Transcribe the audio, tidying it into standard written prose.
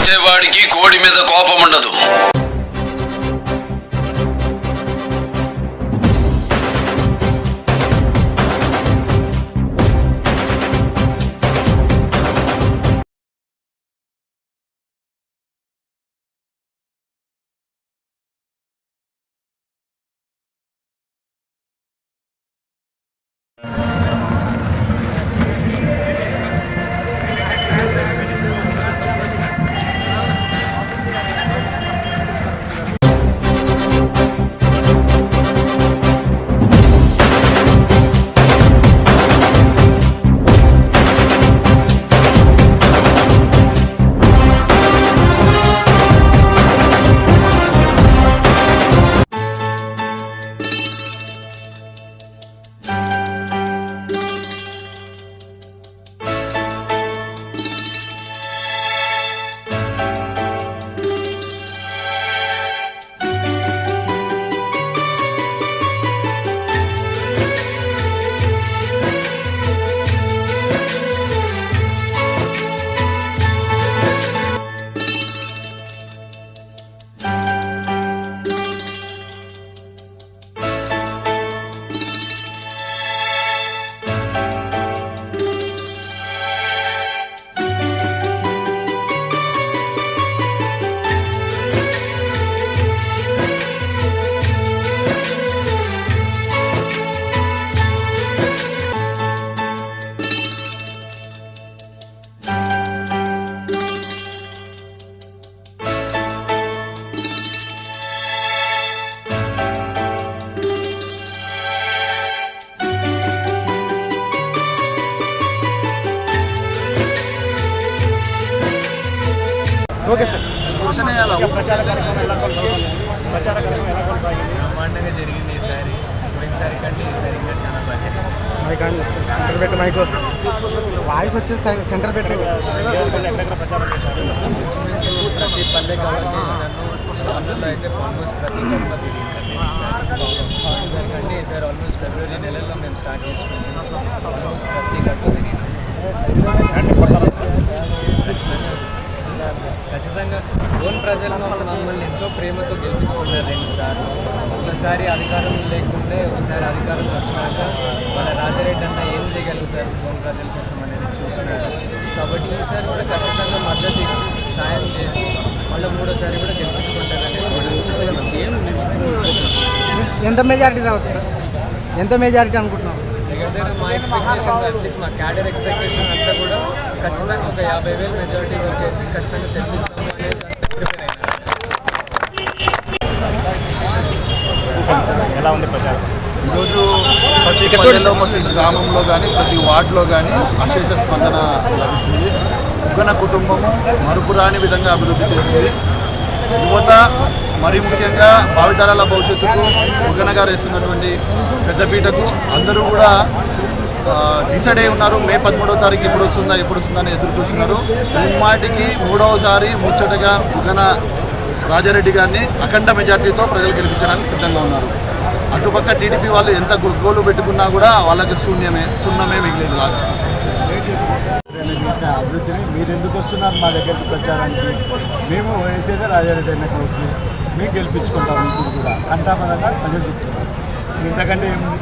చేసేవాడికి కోడి మీద కోపం ఉండదు. Okay sir. బ్రహ్మాండంగా జరిగింది ఈసారి. పోయినసారి కంటే ఈసారి ఇంకా చాలా బాగా మైక్ ఆన్ చేస్తాను. సెంటర్ పెట్టు, మైక్ వాయిస్ వచ్చేసి సెంటర్ పెట్టు. ప్రతి పల్లె కవర్ చేసినాను. అందులో అయితే ఆల్మోస్ట్ ప్రతి గంట తిరిగిందండి ఈసారి కంటే ఈసారి ఆల్మోస్ట్ ఫిబ్రవరి నెలలో మేము స్టార్ట్ చేసుకున్నాం. ఆల్మోస్ట్ ప్రతి గంట తిరిగినాం. ఖచ్చితంగా ఓన్ ప్రజలు మమ్మల్ని ఎంతో ప్రేమతో గెలిపించుకున్నారు 2 సార్లు. ఒకసారి అధికారం లేకుంటే ఒకసారి అధికారం వచ్చినాక మన రాజారెడ్డి అన్న ఏం చేయగలుగుతారు ఓన్ ప్రజల కోసం అనేది చూస్తున్నారు. కాబట్టి ఈసారి కూడా ఖచ్చితంగా మద్దతు ఇచ్చి సాయం చేసి మళ్ళీ 3ోసారి కూడా గెలిపించుకుంటారనేది ఎంత మెజారిటీ రావచ్చు సార్? ఎంత మెజారిటీ అనుకుంటున్నాం? దగ్గర మా ఎక్స్పెక్టేషన్ అట్లీస్ట్ మా క్యాడర్ ఎక్స్పెక్టేషన్ అంతా కూడా ఖచ్చితంగా ఒక 50,000 మెజారిటీ వరకు అయితే ఖచ్చితంగా తెప్పిస్తాము అనేది ప్రిపేర్ అయినారు. ఎలా ఉంది ప్రచారం? ఈరోజు ప్రతి పల్లెలో, ప్రతి గ్రామంలో కానీ ప్రతి వార్డులో కానీ అశేష స్పందన లభిస్తుంది. ఉగ్గన కుటుంబము మరుపురాని విధంగా అభివృద్ధి చేసింది. యువత మరి ముఖ్యంగా భావితరాల భవిష్యత్తుకు ఉగ్గన గారు వేస్తున్నటువంటి పెద్దపీటకు అందరూ కూడా డిసైడ్ అయి ఉన్నారు. మే 13వ తారీఖు ఎప్పుడు వస్తుందా అని ఎదురు చూస్తున్నారు. ముమ్మాటికి 3వసారి ముచ్చటగా ఉగ్గన రాజారెడ్డి గారిని అఖండ మెజార్టీతో ప్రజలు గెలిపించడానికి సిద్ధంగా ఉన్నారు. అటుపక్క టీడీపీ వాళ్ళు ఎంత గోలు పెట్టుకున్నా కూడా వాళ్ళకి సున్నమే మిగిలేదు. లాస్ట్ చేసిన అభివృద్ధిని మీరు ఎందుకు వస్తున్నారు మా దగ్గరికి ప్రచారానికి? మేము వేసేదే రాజారెడ్డి అన్న కోర్టు, మేము గెలిపించుకుంటాం. ఇప్పుడు కూడా కంటాపదంగా ప్రజలు చెప్తున్నారు. ఇంతకంటే ఏముంది?